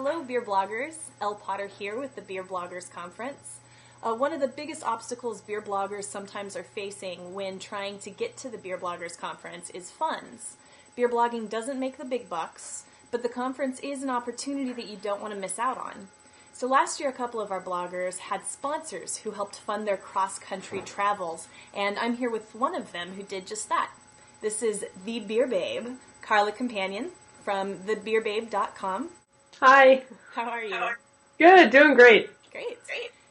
Hello, beer bloggers. Elle Potter here with the Beer Bloggers Conference. One of the biggest obstacles beer bloggers sometimes are facing when trying to get to the Beer Bloggers Conference is funds. Beer blogging doesn't make the big bucks, but the conference is an opportunity that you don't want to miss out on. So last year, a couple of our bloggers had sponsors who helped fund their cross-country travels, and I'm here with one of them who did just that. This is the Beer Babe, Carla Companion from thebeerbabe.com. Hi. How are you? Good, doing great. Great.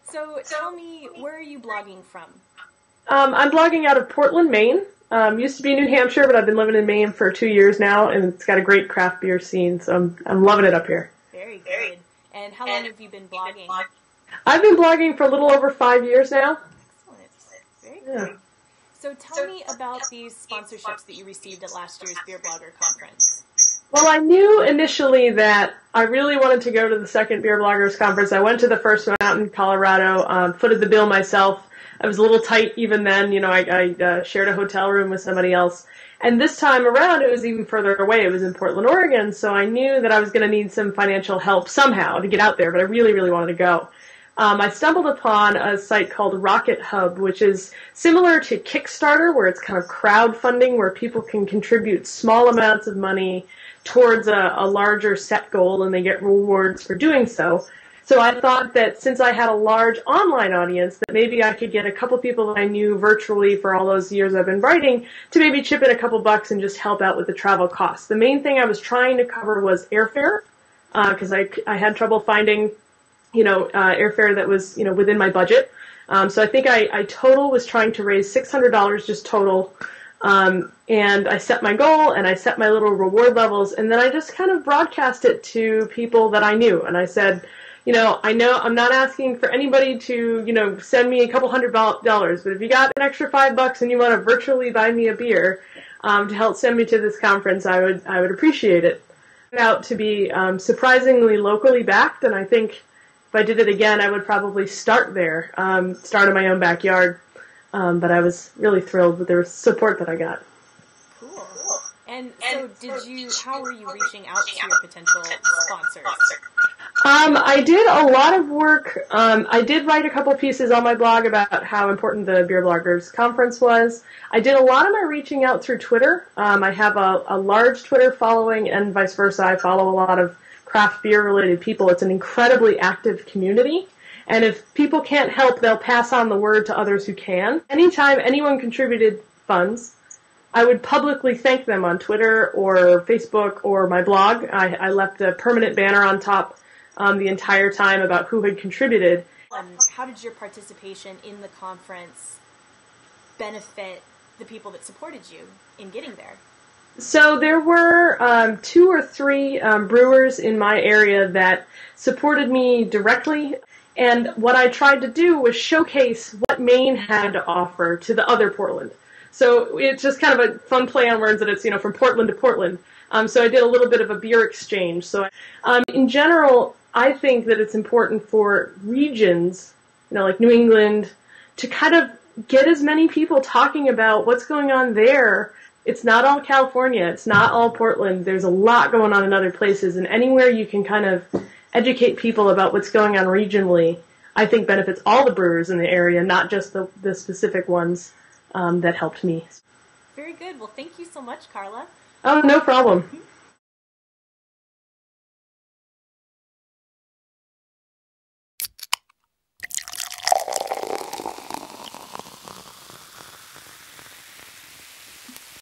So tell me, where are you blogging from? I'm blogging out of Portland, Maine. Used to be New Hampshire, but I've been living in Maine for 2 years now, and it's got a great craft beer scene, so I'm loving it up here. Very good. And how long have you been blogging? I've been blogging for a little over 5 years now. Excellent. Very good. So tell me about these sponsorships that you received at last year's Beer Blogger Conference. Well, I knew initially that I really wanted to go to the second Beer Bloggers Conference. I went to the first one out in Colorado, footed the bill myself. I was a little tight even then. You know, I shared a hotel room with somebody else. And this time around, it was even further away. It was in Portland, Oregon, so I knew that I was going to need some financial help somehow to get out there, but I really, really wanted to go. I stumbled upon a site called Rocket Hub, which is similar to Kickstarter, where it's kind of crowdfunding, where people can contribute small amounts of money towards a larger set goal, and they get rewards for doing so. So I thought that since I had a large online audience, that maybe I could get a couple people that I knew virtually for all those years I've been writing to maybe chip in a couple bucks and just help out with the travel costs. The main thing I was trying to cover was airfare, because I had trouble finding, airfare that was, within my budget. So I think I total was trying to raise $600 just total. And I set my goal and I set my little reward levels, and then I just kind of broadcast it to people that I knew. And I said, I know I'm not asking for anybody to, send me a couple $100, but if you got an extra $5 and you want to virtually buy me a beer, to help send me to this conference, I would appreciate it. It turned out to be, surprisingly locally backed, and I think if I did it again, I would probably start there, start in my own backyard. But I was really thrilled with the support that I got. Cool. And so how were you reaching out to your potential sponsors? I did a lot of work. I did write a couple pieces on my blog about how important the Beer Bloggers Conference was. I did a lot of my reaching out through Twitter. I have a large Twitter following, and vice versa. I follow a lot of craft beer-related people. It's an incredibly active community. And if people can't help, they'll pass on the word to others who can. Anytime anyone contributed funds, I would publicly thank them on Twitter or Facebook or my blog. I left a permanent banner on top the entire time about who had contributed. How did your participation in the conference benefit the people that supported you in getting there? So there were 2 or 3 brewers in my area that supported me directly. And what I tried to do was showcase what Maine had to offer to the other Portland. So it's just kind of a fun play on words that it's, from Portland to Portland. So I did a little bit of a beer exchange. So in general, I think that it's important for regions, like New England, to kind of get as many people talking about what's going on there. It's not all California. It's not all Portland. There's a lot going on in other places. And anywhere you can kind of educate people about what's going on regionally, I think benefits all the brewers in the area, not just the specific ones that helped me. Very good. Well, thank you so much, Carla. Oh, no problem.